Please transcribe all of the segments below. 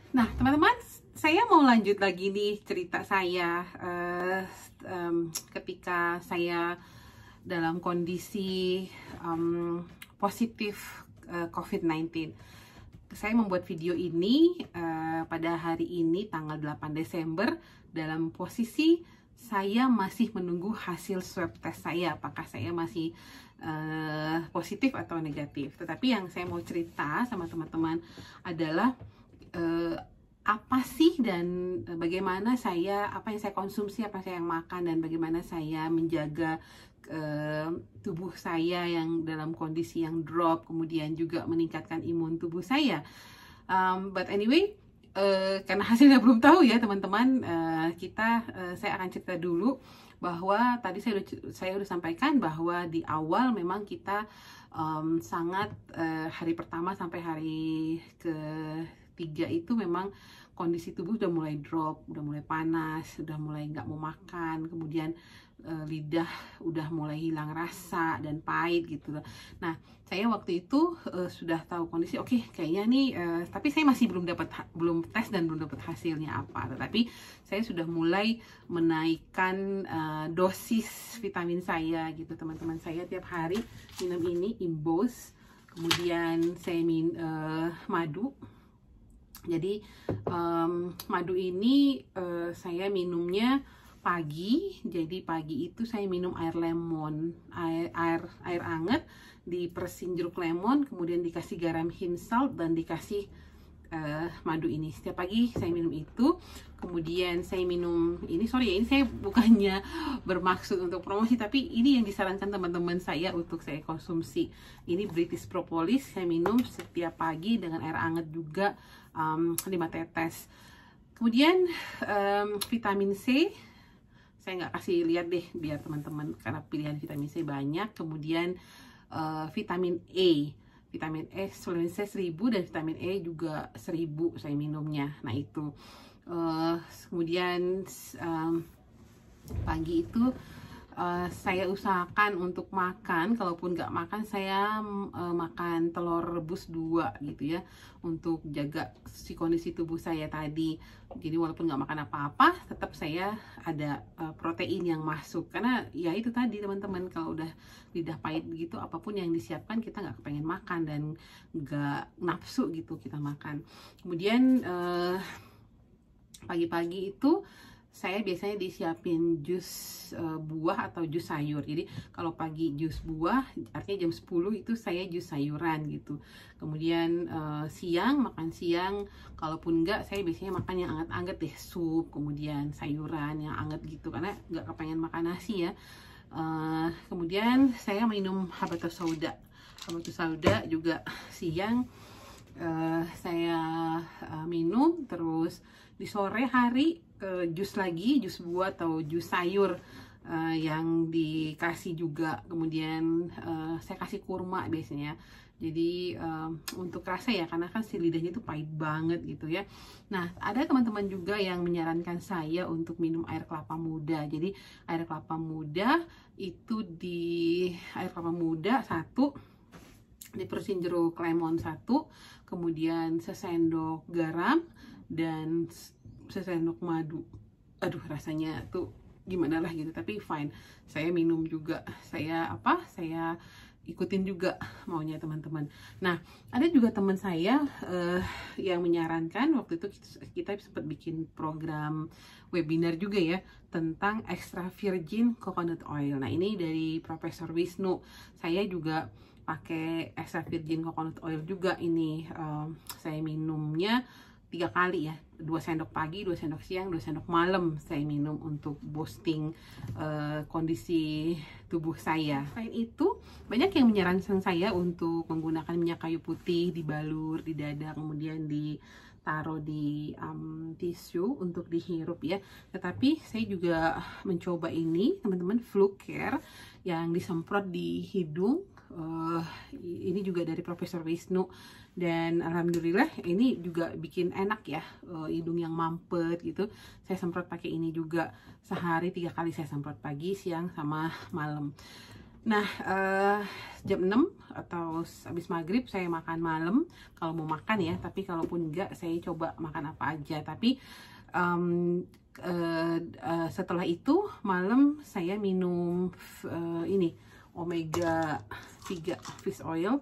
Nah, teman-teman, saya mau lanjut lagi nih cerita saya ketika saya dalam kondisi positif COVID-19. Saya membuat video ini pada hari ini tanggal 8 Desember dalam posisi saya masih menunggu hasil swab test saya, apakah saya masih positif atau negatif. Tetapi yang saya mau cerita sama teman-teman adalah apa sih dan bagaimana apa yang saya konsumsi, apa yang saya makan, dan bagaimana saya menjaga tubuh saya yang dalam kondisi yang drop, kemudian juga meningkatkan imun tubuh saya. But anyway, karena hasilnya belum tahu ya teman-teman, saya akan cerita dulu bahwa tadi saya udah sampaikan bahwa di awal memang kita sangat hari pertama sampai hari ketiga itu memang kondisi tubuh udah mulai drop, udah mulai panas, udah mulai nggak mau makan, kemudian lidah udah mulai hilang rasa dan pahit gitu. Nah, saya waktu itu sudah tahu kondisi, oke, kayaknya nih, tapi saya masih belum tes dan belum dapat hasilnya apa. Tetapi saya sudah mulai menaikkan dosis vitamin saya gitu, teman-teman. Saya tiap hari minum ini Imbos, kemudian saya madu. Jadi madu ini saya minumnya pagi. Jadi pagi itu saya minum air lemon, air anget, diperesin jeruk lemon, kemudian dikasih garam hint salt dan dikasih madu ini. Setiap pagi saya minum itu. Kemudian saya minum ini, sorry ya, ini saya bukannya bermaksud untuk promosi, tapi ini yang disarankan teman-teman saya untuk saya konsumsi. Ini British Propolis, saya minum setiap pagi dengan air hangat juga 5 tetes. Kemudian vitamin C, saya nggak kasih lihat deh biar teman-teman, karena pilihan vitamin C banyak. Kemudian vitamin E, vitamin C 1000 dan vitamin E juga 1000 saya minumnya. Nah itu kemudian pagi itu saya usahakan untuk makan, kalaupun nggak makan saya makan telur rebus 2 gitu ya, untuk jaga si kondisi tubuh saya tadi. Jadi walaupun nggak makan apa-apa, tetap saya ada protein yang masuk, karena ya itu tadi teman-teman, kalau udah lidah pahit gitu, apapun yang disiapkan kita nggak kepengen makan dan nggak nafsu gitu kita makan. Kemudian pagi-pagi itu saya biasanya disiapin jus buah atau jus sayur. Jadi kalau pagi jus buah, artinya jam 10 itu saya jus sayuran gitu. Kemudian makan siang, kalaupun enggak, saya biasanya makan yang anget-anget deh, sup, kemudian sayuran yang anget gitu, karena nggak kepengen makan nasi ya. Kemudian saya minum habatus sauda. Habatus sauda juga siang saya minum. Terus di sore hari jus lagi, jus buah atau jus sayur yang dikasih juga. Kemudian saya kasih kurma biasanya. Jadi untuk rasa ya, karena kan si lidahnya itu pahit banget gitu ya. Nah, ada teman-teman juga yang menyarankan saya untuk minum air kelapa muda. Jadi air kelapa muda itu air kelapa muda 1, diperesin jeruk lemon 1, kemudian sesendok garam dan sesendok madu. Aduh, rasanya tuh gimana lah gitu, tapi fine. Saya minum juga, saya ikutin juga maunya teman-teman. Nah, ada juga teman saya yang menyarankan, waktu itu kita sempat bikin program webinar juga ya, tentang extra virgin coconut oil. Nah, ini dari Profesor Wisnu. Saya juga pakai extra virgin coconut oil juga ini. Saya minumnya 3 kali ya, 2 sendok pagi, 2 sendok siang, 2 sendok malam saya minum untuk boosting kondisi tubuh saya. Selain itu, banyak yang menyarankan saya untuk menggunakan minyak kayu putih, dibalur di dada, kemudian ditaruh di tisu untuk dihirup ya. Tetapi saya juga mencoba ini teman-teman, Flu Care yang disemprot di hidung. Ini juga dari Profesor Wisnu, dan alhamdulillah ini juga bikin enak ya, hidung yang mampet gitu. Saya semprot pakai ini juga, sehari 3 kali saya semprot, pagi, siang, sama malam. Nah, jam 6 atau habis maghrib saya makan malam kalau mau makan ya, tapi kalaupun enggak saya coba makan apa aja. Tapi setelah itu malam saya minum ini omega 3 fish oil.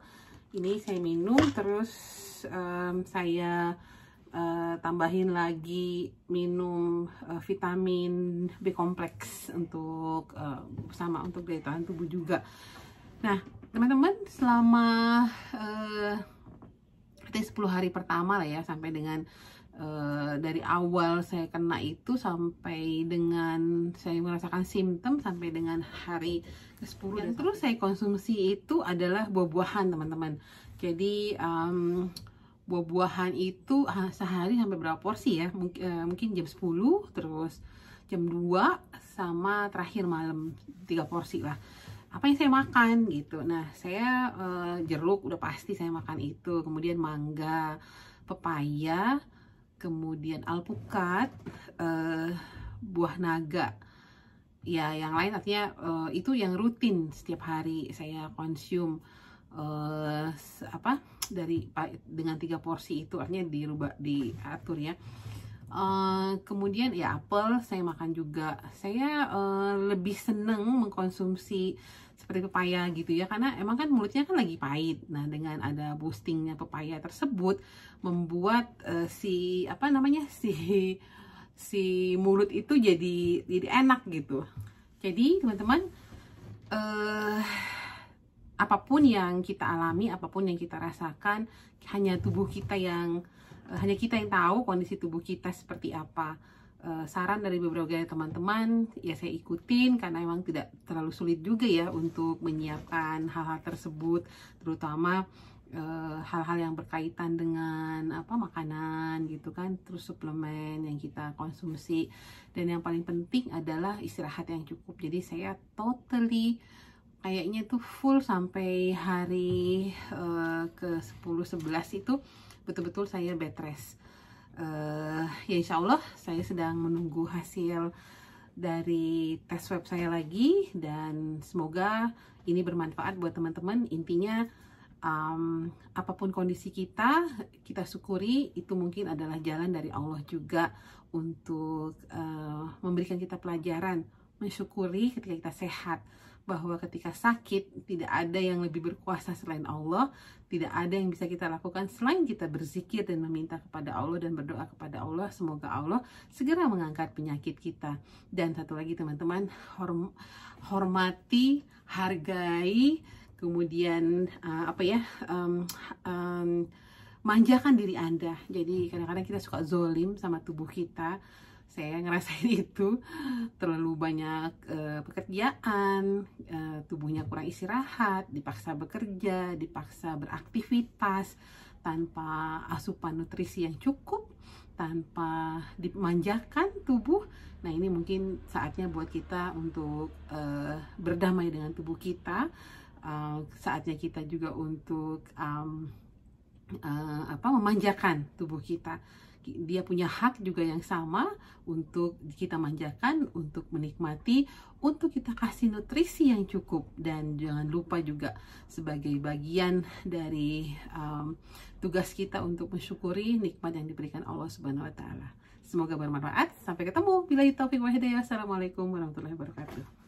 Ini saya minum, terus saya tambahin lagi minum vitamin B kompleks untuk sama untuk daya tahan tubuh juga. Nah, teman-teman, selama 10 hari pertama lah ya, sampai dengan dari awal saya kena itu sampai dengan saya merasakan simptom sampai dengan hari ke-10, dan terus saya konsumsi itu adalah buah-buahan, teman-teman. Jadi buah-buahan itu sehari sampai berapa porsi ya, mungkin jam 10, terus jam 2, sama terakhir malam 3 porsi lah. Apa yang saya makan gitu. Nah, saya jeruk udah pasti saya makan itu, kemudian mangga, pepaya, kemudian alpukat, buah naga. Ya, yang lain artinya itu yang rutin setiap hari saya konsum. Dengan 3 porsi itu artinya diatur ya. Kemudian ya apel saya makan juga. Saya lebih seneng mengkonsumsi seperti pepaya gitu ya, karena emang kan mulutnya kan lagi pahit. Nah, dengan ada boostingnya pepaya tersebut membuat si mulut itu jadi enak gitu. Jadi teman-teman, apapun yang kita alami, apapun yang kita rasakan, hanya kita yang tahu kondisi tubuh kita seperti apa. Saran dari beberapa teman-teman ya saya ikutin, karena memang tidak terlalu sulit juga ya untuk menyiapkan hal-hal tersebut, terutama hal-hal yang berkaitan dengan makanan gitu kan, terus suplemen yang kita konsumsi, dan yang paling penting adalah istirahat yang cukup. Jadi saya totally kayaknya tuh full sampai hari ke 10-11 itu betul-betul saya bed rest. Ya insya Allah saya sedang menunggu hasil dari tes swab saya lagi, dan semoga ini bermanfaat buat teman-teman. Intinya apapun kondisi kita syukuri. Itu mungkin adalah jalan dari Allah juga untuk memberikan kita pelajaran mensyukuri ketika kita sehat, bahwa ketika sakit tidak ada yang lebih berkuasa selain Allah, tidak ada yang bisa kita lakukan selain kita berzikir dan meminta kepada Allah dan berdoa kepada Allah. Semoga Allah segera mengangkat penyakit kita. Dan satu lagi teman-teman, hormati, hargai, kemudian manjakan diri Anda. Jadi kadang-kadang kita suka zolim sama tubuh kita. Saya ngerasain itu, terlalu banyak pekerjaan, tubuhnya kurang istirahat, dipaksa bekerja, dipaksa beraktivitas tanpa asupan nutrisi yang cukup, tanpa dimanjakan tubuh. Nah, ini mungkin saatnya buat kita untuk berdamai dengan tubuh kita. Saatnya kita juga untuk memanjakan tubuh kita. Dia punya hak juga yang sama untuk kita manjakan, untuk menikmati, untuk kita kasih nutrisi yang cukup. Dan jangan lupa juga sebagai bagian dari tugas kita untuk mensyukuri nikmat yang diberikan Allah Subhanahu wa Ta'ala. Semoga bermanfaat. Sampai ketemu. Billahi taufiq wal hidayah. Assalamualaikum warahmatullahi wabarakatuh.